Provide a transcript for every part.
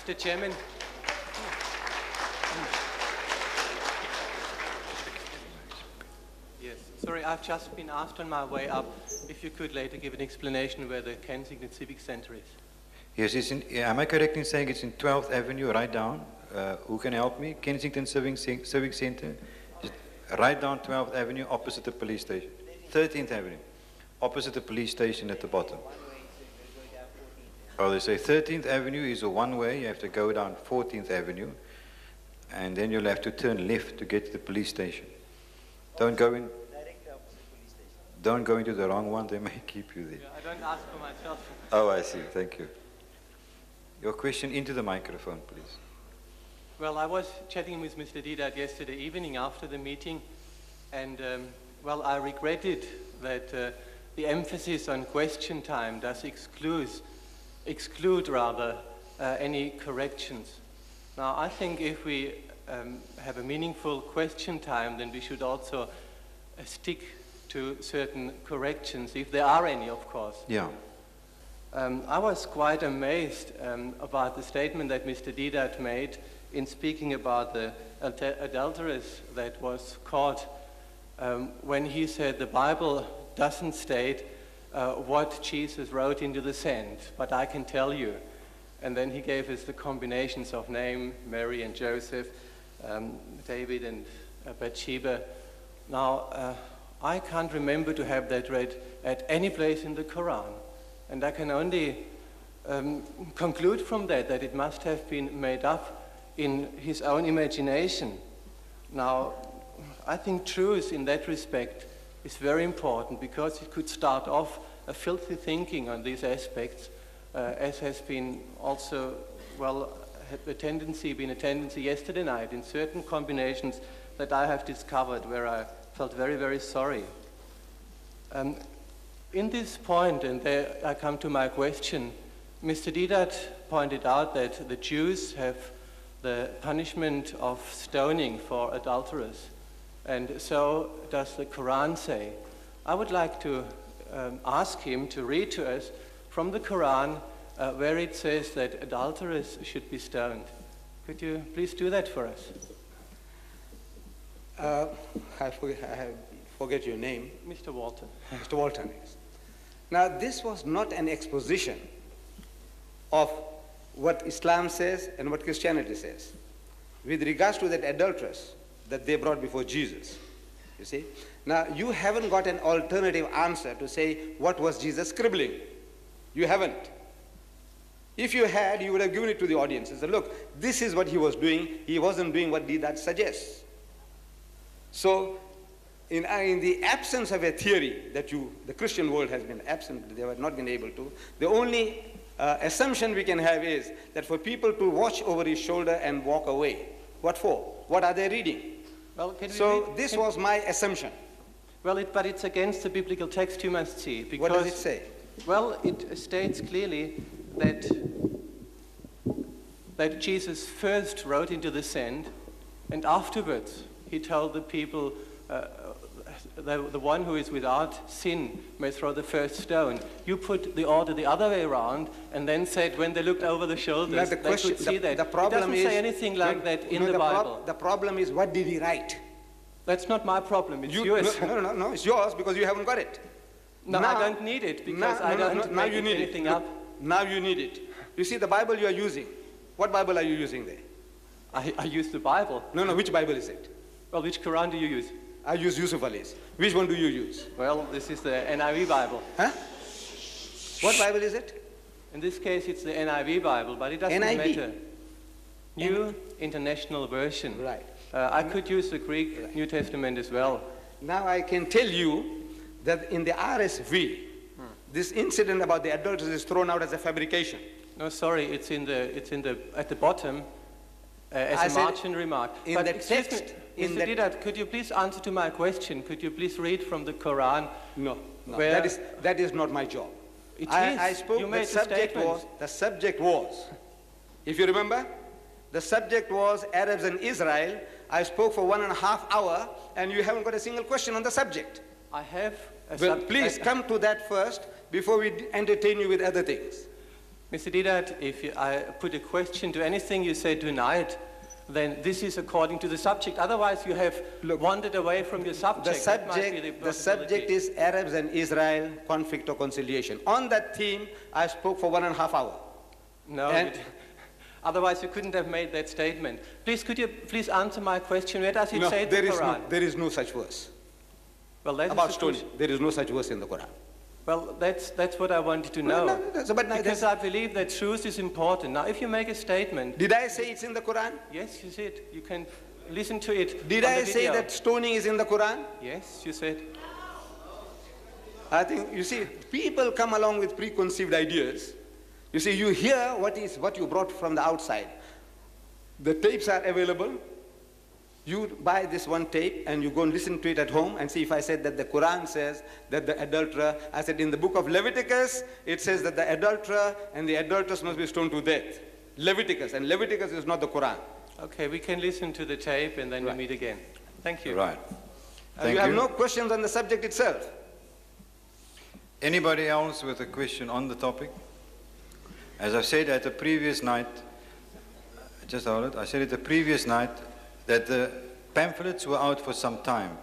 Mr. Chairman. Yes, sorry, I've just been asked on my way up if you could later give an explanation where the Kensington Civic Centre is. Yes, am I correct in saying it's in 12th Avenue, right down? Who can help me? Kensington Civic Centre. Just right down 12th Avenue, opposite the police station. 13th Avenue, opposite the police station at the bottom. Oh, they say 13th Avenue is a one-way. You have to go down 14th Avenue, and then you'll have to turn left to get to the police station. Don't go into the wrong one. They may keep you there. Yeah, I don't ask for myself. Oh, I see. Thank you. Your question into the microphone, please. Well, I was chatting with Mr. Didat yesterday evening after the meeting, and well, I regretted that the emphasis on question time does exclude any corrections. Now, I think if we have a meaningful question time, then we should also stick to certain corrections, if there are any, of course. Yeah. I was quite amazed about the statement that Mr. Didat made in speaking about the adulteress that was caught when he said the Bible doesn't state what Jesus wrote into the sand, but I can tell you. And then he gave us the combinations of name, Mary and Joseph, David and Bathsheba. Now, I can't remember to have that read at any place in the Quran. And I can only conclude from that it must have been made up in his own imagination. Now, I think truth in that respect is very important, because it could start off a filthy thinking on these aspects, as has been also, well, been a tendency yesterday night in certain combinations that I have discovered, where I felt very, very sorry. In this point, and there I come to my question, Mr. Didat pointed out that the Jews have the punishment of stoning for adulterers, and so does the Quran say. I would like to ask him to read to us from the Quran where it says that adulterers should be stoned. Could you please do that for us? I forget your name. Mr. Walton. Mr. Walton, yes. Now, this was not an exposition of what Islam says and what Christianity says with regards to that adulteress that they brought before Jesus, you see. Now, you haven't got an alternative answer to say, what was Jesus scribbling? You haven't. If you had, you would have given it to the audience and said, look, this is what he was doing. He wasn't doing what Didat suggests. So, in the absence of a theory that the Christian world has been absent, they have not been able to, the only assumption we can have is that for people to watch over his shoulder and walk away. What for? What are they reading? Well, this was my assumption. Well, but it's against the biblical text, you must see. Because, what does it say? Well, it states clearly that Jesus first wrote into the sand, and afterwards he told the people, the one who is without sin may throw the first stone. You put the order the other way around, and then said when they looked over the shoulders, they could see that. It doesn't say anything like that in the Bible. The problem is, what did he write? That's not my problem, it's yours. No, it's yours because you haven't got it. No, I don't need it because I don't make anything up. Now you need it. You see, the Bible you are using, what Bible are you using there? I use the Bible. No, which Bible is it? Well, which Quran do you use? I use Yusuf Ali's. Which one do you use? Well, this is the NIV Bible. Huh? What Bible is it? In this case, it's the NIV Bible, but it doesn't matter. New International Version. Right. I could use the Greek New Testament as well. Now I can tell you that in the RSV, this incident about the adulteress is thrown out as a fabrication. No, sorry, it's at the bottom as a margin remark. In but the text, Mr. Didat, could you please answer to my question? Could you please read from the Quran? No, that is not my job. I spoke. The subject was, if you remember, the subject was Arabs and Israel. I spoke for 1.5 hours, and you haven't got a single question on the subject. I have. Well, please come to that first before we entertain you with other things. Mr. Didat, if I put a question to anything you say tonight, then this is according to the subject. Otherwise, you have wandered away from your subject. The subject is Arabs and Israel, conflict or conciliation. On that theme, I spoke for 1.5 hours. No, otherwise you couldn't have made that statement. Please, could you please answer my question? Where does it say in the Quran? There is no such verse. Well, that's about stoning. There is no such verse in the Quran. Well, that's what I wanted to know. But because I believe that truth is important. Now, if you make a statement... Did I say it's in the Quran? Yes, you said. You can listen to it. Did I say that stoning is in the Quran? Yes, you said. I think, you see, people come along with preconceived ideas. You see, you hear what you brought from the outside. The tapes are available. You buy this one tape and you go and listen to it at home and see if I said that the Quran says that the adulterer, I said in the book of Leviticus, it says that the adulterer and the adulteress must be stoned to death. Leviticus, and Leviticus is not the Quran. Okay, we can listen to the tape and then we meet again. Thank you. Right. Thank you have no questions on the subject itself? Anybody else with a question on the topic? As I said at the previous night, just hold it, I said at the previous night that the pamphlets were out for some time.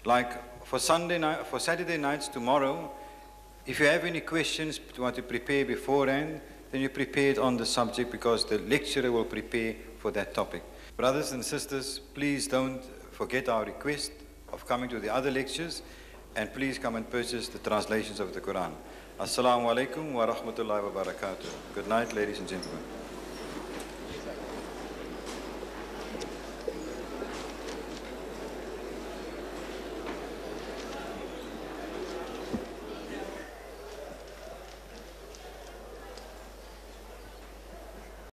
Like for Saturday nights tomorrow, if you have any questions you want to prepare beforehand, then you prepare it on the subject because the lecturer will prepare for that topic. Brothers and sisters, please don't forget our request of coming to the other lectures, and please come and purchase the translations of the Quran. Assalamu alaikum wa rahmatullahi wa barakatuh. Good night, ladies and gentlemen.